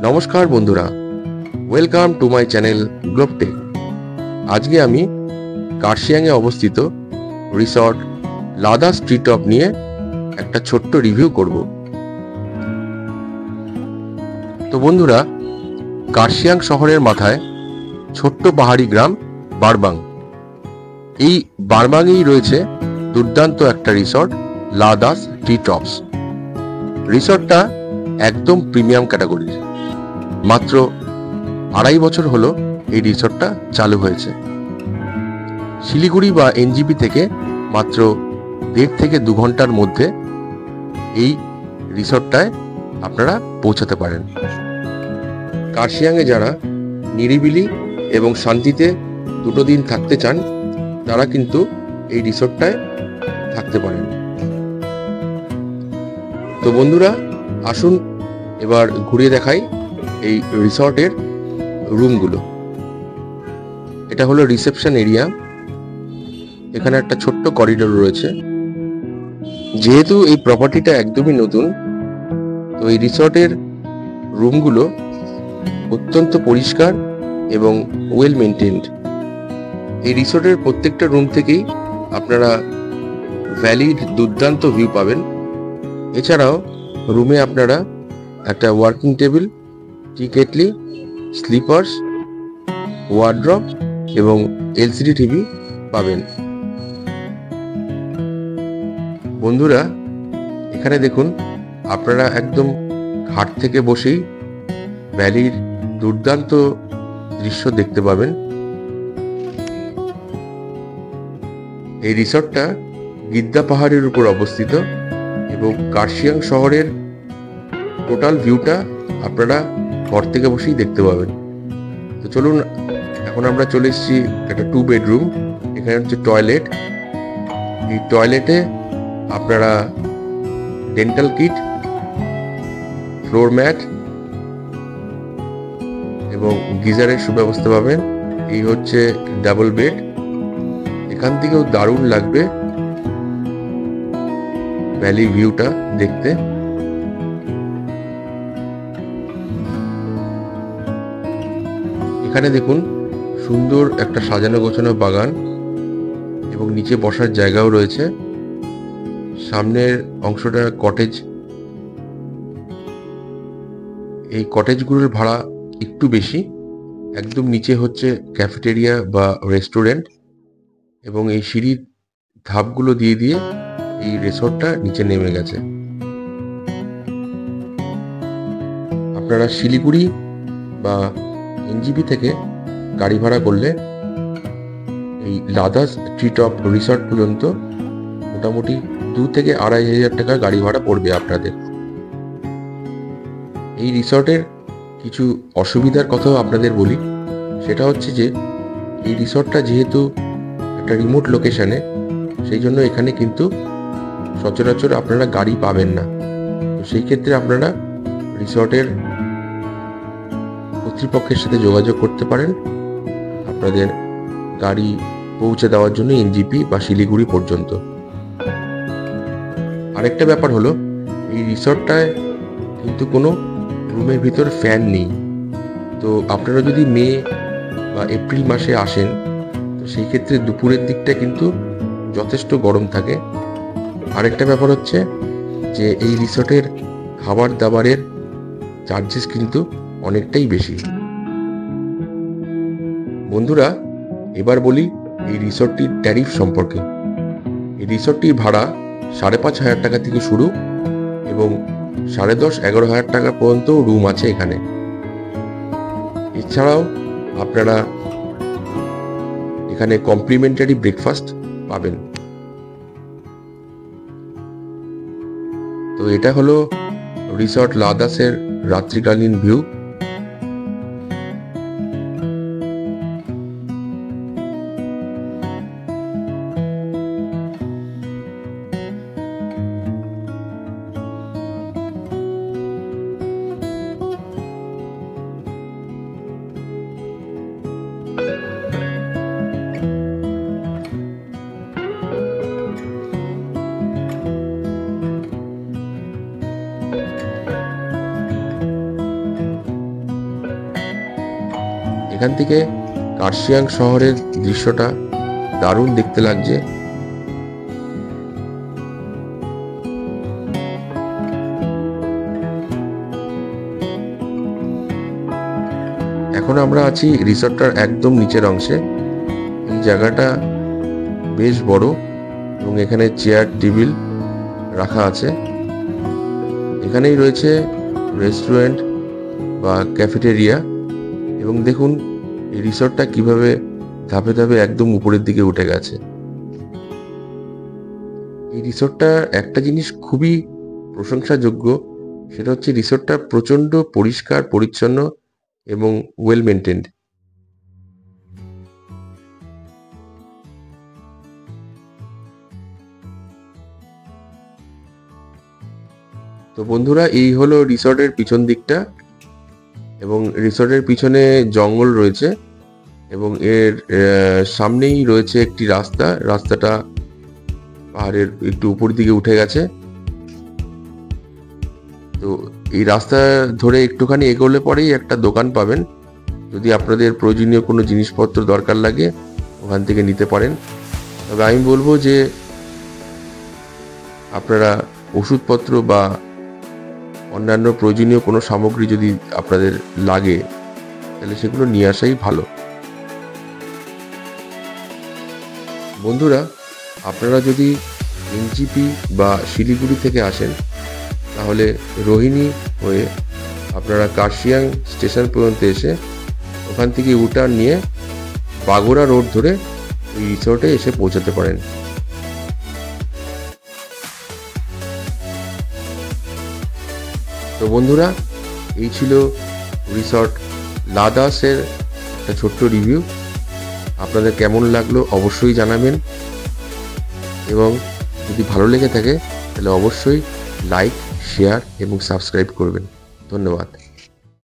নমস্কার বন্ধুরা, welcome to my channel গ্লোবটেক। আজকে আমি কার্শিয়াংয়ে অবস্থিত রিসর্ট লাদাস ট্রি টপ নিয়ে একটা ছোট্ট রিভিউ করব। তো বন্ধুরা, কার্শিয়াং শহরের মাথায় ছোট্ট পাহাড়ি গ্রাম বারবাং। এই বারবাংয়েই রয়েছে দুর্দান্ত একটা রিসর্ট লাদাস ট্রি টপস। রিসর্টটা একদম প্রিমিয়াম ক্যাটাগরির। মাত্র 2.5 বছর হলো এই রিসর্টটা চালু হয়েছে। শিলিগুড়ি বা এনজিপি থেকে মাত্র 1.5 থেকে 2 ঘন্টার মধ্যে এই রিসর্টটায় আপনারা পৌঁছাতে পারেন। কার্শিয়াংয়ে যারা নিরিবিলি এবং শান্তিতে 2 দিন থাকতে চান, তারা কিন্তু এই রিসর্টটায় থাকতে পারেন। তো বন্ধুরা, আসুন এবার ঘুরিয়ে দেখাই এই রিসর্টের রুমগুলো। এটা হলো রিসেপশন এরিয়া। এখানে একটা ছোট্ট করিডোর রয়েছে। যেহেতু এই প্রপার্টিটা একদমই নতুন, তো এই রিসর্টের রুমগুলো অত্যন্ত পরিষ্কার এবং ওয়েল মেনটেন্ড। এই রিসর্টের প্রত্যেকটা রুম থেকেই আপনারা ভ্যালির দুর্দান্ত ভিউ পাবেন। এছাড়াও রুমে আপনারা একটা ওয়ার্কিং টেবিল, টি কেটলি, স্লিপার্স, ওয়ার্ড্রপ এবং এলসিডি টিভি পাবেন। বন্ধুরা, এখানে দেখুন, আপনারা একদম ঘাট থেকে বসেই ভ্যালির দুর্দান্ত দৃশ্য দেখতে পাবেন। এই রিসর্টটা গিদ্দা পাহাড়ের উপর অবস্থিত এবং কার্শিয়াং শহরের টোটাল ভিউটা আপনারা ঘর থেকে বসেই দেখতে পাবেন। তো চলুন, এখন আমরা চলে এসেছি একটা 2 বেডরুম। এখানে হচ্ছে টয়লেট। এই টয়লেটে আপনারা ডেন্টাল কিট, ফ্লোর ম্যাট এবং গিজারের সুব্যবস্থা পাবেন। এই হচ্ছে ডাবল বেড। এখান থেকেও দারুণ লাগবে ভ্যালি ভিউটা দেখতে। এখানে দেখুন, সুন্দর একটা সাজানো গোছানো বাগান এবং নিচে বসার জায়গাও রয়েছে। সামনের অংশটা কটেজ। এই কটেজগুলোর ভাড়া একটু বেশি। একদম নিচে হচ্ছে ক্যাফেটেরিয়া বা রেস্টুরেন্ট এবং এই সিঁড়ির ধাপগুলো দিয়ে দিয়ে এই রিসর্টটা নিচে নেমে গেছে। আপনারা শিলিগুড়ি বা এনজিপি থেকে গাড়ি ভাড়া করলে এই লাদাস ট্রি টপ রিসর্ট পর্যন্ত মোটামুটি 2 থেকে 2.5 হাজার টাকা গাড়ি ভাড়া পড়বে আপনাদের। এই রিসর্টের কিছু অসুবিধার কথাও আপনাদের বলি। সেটা হচ্ছে যে এই রিসর্টটা যেহেতু একটা রিমোট লোকেশনে, সেই জন্য এখানে কিন্তু সচরাচর আপনারা গাড়ি পাবেন না। তো সেই ক্ষেত্রে আপনারা রিসর্টের কর্তৃপক্ষের সাথে যোগাযোগ করতে পারেন আপনাদের গাড়ি পৌঁছে দেওয়ার জন্য এনজিপি বা শিলিগুড়ি পর্যন্ত। আরেকটা ব্যাপার হলো, এই রিসর্টটায় কিন্তু কোনো রুমের ভিতর ফ্যান নেই। তো আপনারা যদি মে বা এপ্রিল মাসে আসেন, তো সেই ক্ষেত্রে দুপুরের দিকটা কিন্তু যথেষ্ট গরম থাকে। আরেকটা ব্যাপার হচ্ছে যে এই রিসর্টের খাবার দাবারের চার্জেস কিন্তু অনেকটাই বেশি। বন্ধুরা, এবার বলি এই রিসর্টটির ট্যারিফ সম্পর্কে। এই রিসর্টটির ভাড়া 5,500 টাকা থেকে শুরু এবং 10,500-11 হাজার টাকা পর্যন্ত রুম আছে এখানে। এছাড়াও আপনারা এখানে কমপ্লিমেন্টারি ব্রেকফাস্ট পাবেন। তো এটা হলো রিসর্ট লাদাসের রাত্রিকালীন ভিউ। এখান থেকে কার্শিয়াং শহরের দৃশ্যটা দারুণ দেখতে লাগছে। এখন আমরা আছি রিসর্টটার একদম নিচের অংশে। এই জায়গাটা বেশ বড় এবং এখানে চেয়ার টেবিল রাখা আছে। এখানেই রয়েছে রেস্টুরেন্ট বা ক্যাফেটেরিয়া। এবং দেখুন এই রিসর্টটা কিভাবে ধাপে ধাপে একদম উপরের দিকে উঠে গেছে। এই রিসর্টটার একটা জিনিস খুবই প্রশংসাযোগ্য, সেটা হচ্ছে রিসর্টটা প্রচণ্ড পরিষ্কার পরিচ্ছন্ন এবং ওয়েল মেনটেন্ড। তো বন্ধুরা, এই হলো রিসর্টের পিছন দিকটা এবং রিসর্টের পিছনে জঙ্গল রয়েছে এবং এর সামনেই রয়েছে একটি রাস্তাটা পাহাড়ের একটু উপর দিকে উঠে গেছে। তো এই রাস্তা ধরে একটুখানি এগোলে পরেই একটা দোকান পাবেন। যদি আপনাদের প্রয়োজনীয় কোনো জিনিসপত্র দরকার লাগে ওখান থেকে নিতে পারেন। তবে আমি বলবো যে আপনারা ওষুধপত্র বা অন্যান্য প্রয়োজনীয় কোনো সামগ্রী যদি আপনাদের লাগে তাহলে সেগুলো নিয়ে আসাই ভালো। বন্ধুরা, আপনারা যদি এনজিপি বা শিলিগুড়ি থেকে আসেন তাহলে রোহিণী হয়ে আপনারা কার্শিয়াং স্টেশন পর্যন্ত এসে ওখান থেকে ইউটার্ন নিয়ে বাগোড়া রোড ধরে এই রিসর্টে এসে পৌঁছাতে পারেন। তো বন্ধুরা, এই ছিল রিসর্ট লাদাসের একটা ছোট্ট রিভিউ। আপনাদের কেমন লাগলো অবশ্যই জানাবেন এবং যদি ভালো লেগে থাকে তাহলে অবশ্যই লাইক, শেয়ার এবং সাবস্ক্রাইব করবেন। ধন্যবাদ।